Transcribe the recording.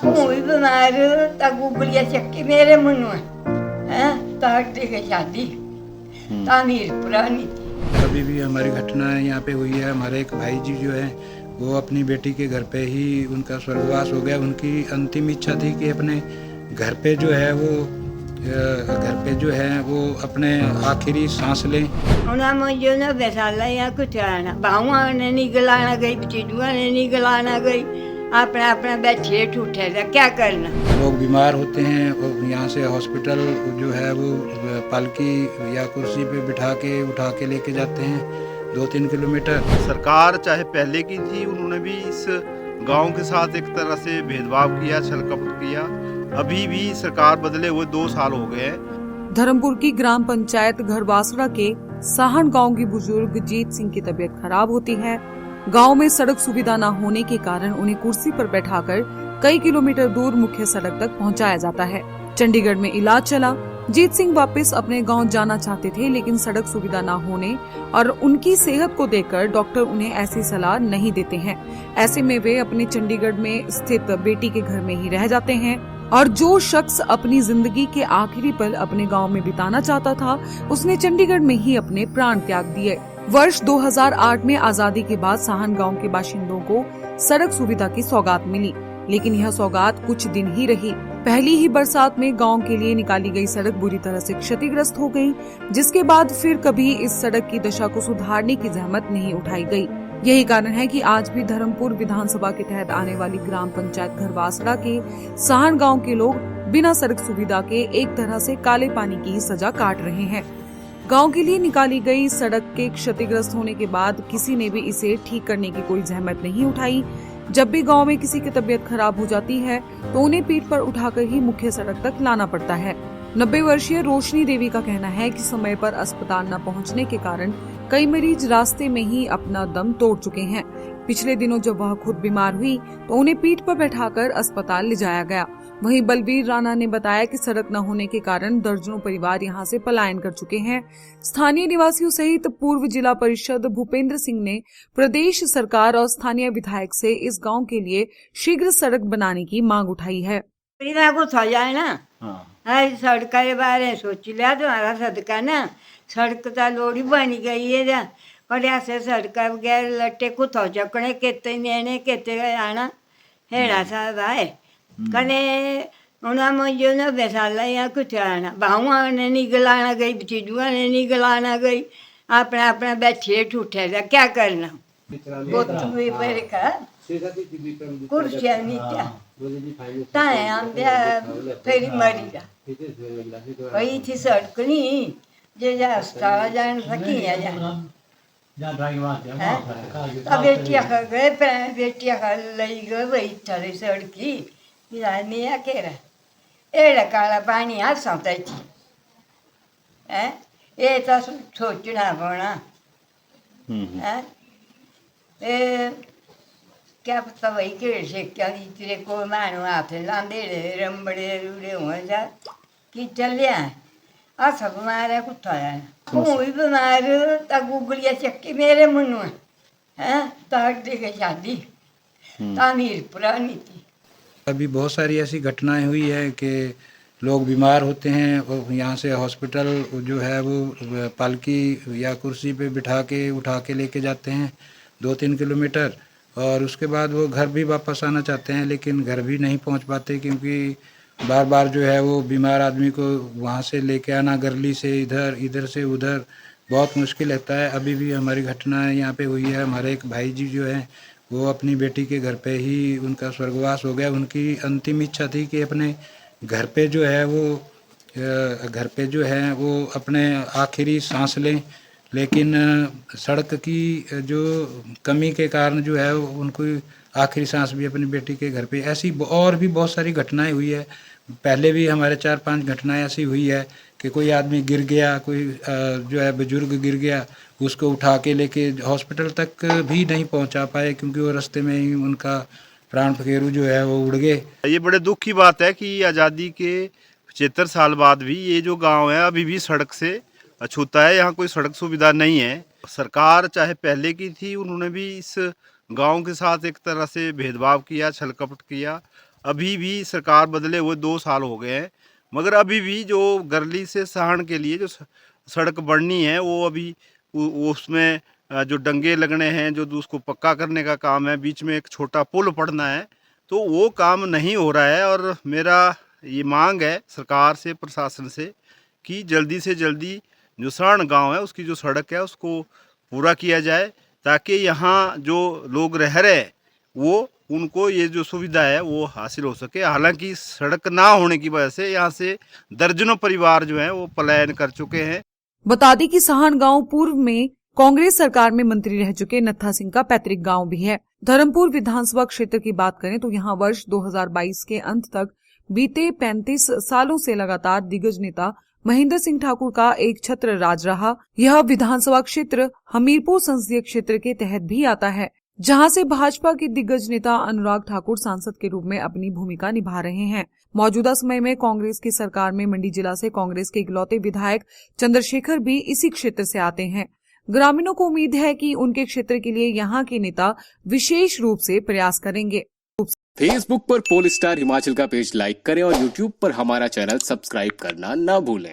हुई बीमार तक उबलिया चक्की मेरे मुंह है ताक दे के शादी तामीर पुरानी थी। अभी भी हमारी घटना यहाँ पे हुई है। हमारे एक भाई जी जो है वो अपनी बेटी के घर पे ही उनका स्वर्गवास हो गया। उनकी अंतिम इच्छा थी कि अपने घर पे जो है वो अपने आखिरी सांस लें। उन्हें मुझे ना बेसाला या कुछ आना बाहुआ ने नहीं गलाना गई चिड़ुआ ने नहीं गलाना गई अपना अपना बैठे ठूठे था क्या करना। लोग बीमार होते हैं और यहाँ से हॉस्पिटल जो है वो पालकी या कुर्सी पे बिठा के उठा के लेके जाते हैं 2-3 किलोमीटर। सरकार चाहे पहले की थी, उन्होंने भी इस गांव के साथ एक तरह से भेदभाव किया, छल कपट किया। अभी भी सरकार बदले हुए 2 साल हो गए हैं। धर्मपुर की ग्राम पंचायत घरवासड़ा के साहन गांव की बुजुर्ग जीत सिंह की तबीयत खराब होती है। गांव में सड़क सुविधा न होने के कारण उन्हें कुर्सी पर बैठाकर कई किलोमीटर दूर मुख्य सड़क तक पहुंचाया जाता है। चंडीगढ़ में इलाज चला। जीत सिंह वापस अपने गांव जाना चाहते थे, लेकिन सड़क सुविधा न होने और उनकी सेहत को देखकर डॉक्टर उन्हें ऐसी सलाह नहीं देते हैं। ऐसे में वे अपने चंडीगढ़ में स्थित बेटी के घर में ही रह जाते हैं और जो शख्स अपनी जिंदगी के आखिरी पल अपने गांव में बिताना चाहता था, उसने चंडीगढ़ में ही अपने प्राण त्याग दिए। वर्ष 2008 में आजादी के बाद साहन गांव के बाशिंदों को सड़क सुविधा की सौगात मिली, लेकिन यह सौगात कुछ दिन ही रही। पहली ही बरसात में गांव के लिए निकाली गई सड़क बुरी तरह से क्षतिग्रस्त हो गई, जिसके बाद फिर कभी इस सड़क की दशा को सुधारने की जहमत नहीं उठाई गई। यही कारण है कि आज भी धर्मपुर विधानसभा के तहत आने वाली ग्राम पंचायत घरवासड़ा के साहन गांव के लोग बिना सड़क सुविधा के एक तरह से काले पानी की सजा काट रहे हैं। गांव के लिए निकाली गई सड़क के क्षतिग्रस्त होने के बाद किसी ने भी इसे ठीक करने की कोई जहमत नहीं उठाई। जब भी गांव में किसी की तबीयत खराब हो जाती है तो उन्हें पीठ पर उठाकर ही मुख्य सड़क तक लाना पड़ता है। 90 वर्षीय रोशनी देवी का कहना है कि समय पर अस्पताल न पहुंचने के कारण कई मरीज रास्ते में ही अपना दम तोड़ चुके हैं। पिछले दिनों जब वह खुद बीमार हुई तो उन्हें पीठ पर बैठाकर अस्पताल ले जाया गया। वहीं बलबीर राणा ने बताया कि सड़क न होने के कारण दर्जनों परिवार यहां से पलायन कर चुके हैं। स्थानीय निवासियों सहित पूर्व जिला परिषद भूपेंद्र सिंह ने प्रदेश सरकार और स्थानीय विधायक से इस गांव के लिए शीघ्र सड़क बनाने की मांग उठाई है। कुछ हो जाए ना सड़क के बारे में सोच लिया तुम्हारा सदका ना सड़क तो लोड़ी बनी गई है पर ऐसे सड़क बगैर लट्टे कुछ हो चकने केते नेने केते आना हेड़ा सा भाई कने उन्हें मुझे ना बेसाला या कुछ आना बाहुआ ने नहीं गलाना गई चिड़ुआ ने नहीं गलाना गई अपना अपना बैठे ठूठे था क्या करना कुर्सियां नीचा ताए हम फिर मरी जा वही थी सड़क नहीं जे जा अस्पताल जान सकी है जा बेटिया खा गए बेटिया खा लई गए वही चले सड़की नहीं केरा एड़ा काला पानी हाथ सौता थी है ये तो सोचना पौना है क्या पता वही खेड़ से क्या तेरे को मानो हाथ लांदे रंबड़े रूड़े हुए जा कि चलिया आ सब मारा कुछ आया हुई बीमार तक उबलिया चक्की मेरे मुंह है ताक दे के शादी तामीर पुरानी थी। अभी बहुत सारी ऐसी घटनाएं हुई है कि लोग बीमार होते हैं और यहाँ से हॉस्पिटल जो है वो पालकी या कुर्सी पे बिठा के उठा के लेके जाते हैं 2-3 किलोमीटर और उसके बाद वो घर भी वापस आना चाहते हैं, लेकिन घर भी नहीं पहुँच पाते क्योंकि बार बार जो है वो बीमार आदमी को वहाँ से लेके आना गरली से इधर इधर से उधर बहुत मुश्किल रहता है। अभी भी हमारी घटना यहाँ पे हुई है। हमारे एक भाई जी जो है वो अपनी बेटी के घर पे ही उनका स्वर्गवास हो गया। उनकी अंतिम इच्छा थी कि अपने घर पे जो है वो अपने आखिरी सांस लें, लेकिन सड़क की जो कमी के कारण जो है उनको आखिरी सांस भी अपनी बेटी के घर पे। ऐसी और भी बहुत सारी घटनाएं हुई है। पहले भी हमारे 4-5 घटनाएं ऐसी हुई है कि कोई आदमी गिर गया, कोई जो है बुजुर्ग गिर गया, उसको उठा के लेके हॉस्पिटल तक भी नहीं पहुंचा पाए क्योंकि वो रास्ते में ही उनका प्राण फकेरू जो है वो उड़ गए। ये बड़े दुख की बात है कि आज़ादी के 75 साल बाद भी ये जो गांव है अभी भी सड़क से अछूता है। यहाँ कोई सड़क सुविधा नहीं है। सरकार चाहे पहले की थी, उन्होंने भी इस गांव के साथ एक तरह से भेदभाव किया, छल कपट किया। अभी भी सरकार बदले हुए 2 साल हो गए हैं, मगर अभी भी जो गरली से साहण के लिए जो सड़क बननी है वो अभी उसमें जो डंगे लगने हैं, जो उसको पक्का करने का काम है, बीच में एक छोटा पुल पड़ना है, तो वो काम नहीं हो रहा है। और मेरा ये मांग है सरकार से, प्रशासन से, कि जल्दी से जल्दी जो साहण गांव है उसकी जो सड़क है उसको पूरा किया जाए, ताकि यहाँ जो लोग रह रहे हैं वो उनको ये जो सुविधा है वो हासिल हो सके। हालांकि सड़क ना होने की वजह से यहाँ से दर्जनों परिवार जो हैं वो पलायन कर चुके हैं। बता दें कि साहण गांव पूर्व में कांग्रेस सरकार में मंत्री रह चुके नत्था सिंह का पैतृक गांव भी है। धर्मपुर विधानसभा क्षेत्र की बात करें तो यहाँ वर्ष 2022 के अंत तक बीते 35 सालों से लगातार दिग्गज नेता महेंद्र सिंह ठाकुर का एक छत्र राज रहा। यह विधानसभा क्षेत्र हमीरपुर संसदीय क्षेत्र के तहत भी आता है, जहां से भाजपा के दिग्गज नेता अनुराग ठाकुर सांसद के रूप में अपनी भूमिका निभा रहे हैं। मौजूदा समय में कांग्रेस की सरकार में मंडी जिला से कांग्रेस के इकलौते विधायक चंद्रशेखर भी इसी क्षेत्र से आते हैं। ग्रामीणों को उम्मीद है कि उनके क्षेत्र के लिए यहाँ के नेता विशेष रूप से प्रयास करेंगे। फेसबुक पर पोल स्टार हिमाचल का पेज लाइक करें और यूट्यूब पर हमारा चैनल सब्सक्राइब करना न भूलें।